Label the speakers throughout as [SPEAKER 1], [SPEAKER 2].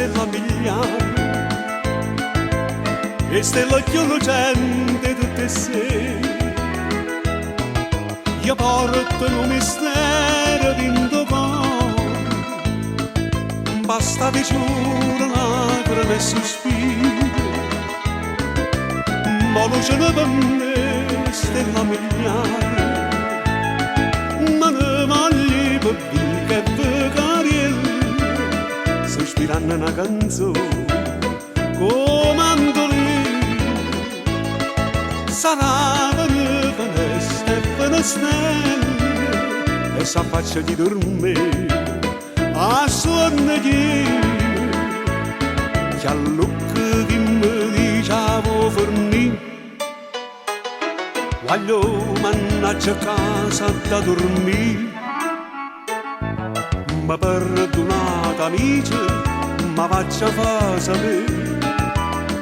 [SPEAKER 1] stella migliaia, e stella più lucente di te sei. Io porto un mistero dentro cuore, basta diciure lacrime e sospiri, ma luce per me stella migliaia, ma ne voglio per dire che vecchiariello, sospirando una canzone, comandolino, sarà venuta stelle e s'affaccia di dormire a suonare che a lucca che mi diciamo fornì voglio mannaggia a casa da dormire ma perdonate amici ma faccia fa sapere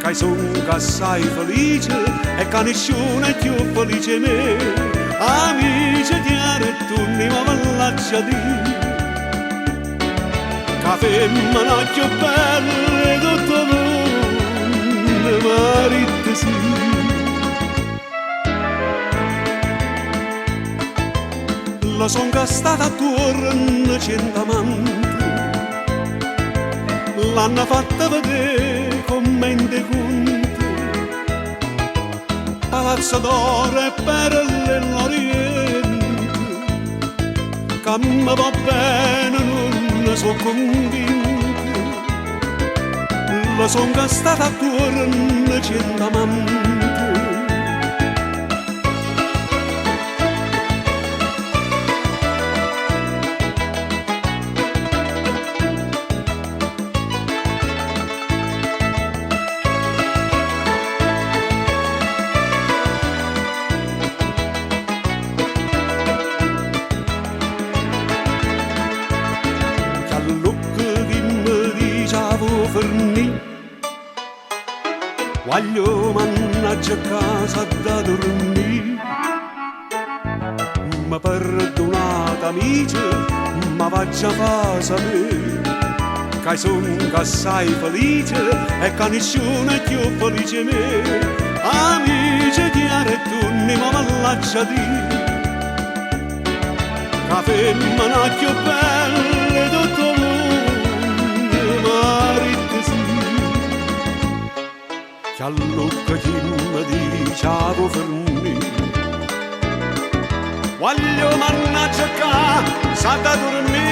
[SPEAKER 1] che sono assai felice e che nessuno è più felice me. Amici chiari e tu ne mi vallaccia di che femmina più bella tutto il mondo marito sì. La son gastata attorno 100 amanti, l'hanno fatta vedere commenti conti, palazzo d'oro e perle all'oriente, che mi va bene non ne so convinto, la son gastata attorno 100 amanti. Voglio mannaggia a casa da dormire, ma perdonate amici, ma faccia fa sapere che sono assai felice e che nessuno è più felice me. Amici chiari e tu ne mi vallaccia di che femmina più bella tutto il mondo marito sì. Che a lucca chi mi diciamo fermi voglio mannaggia a casa da dormire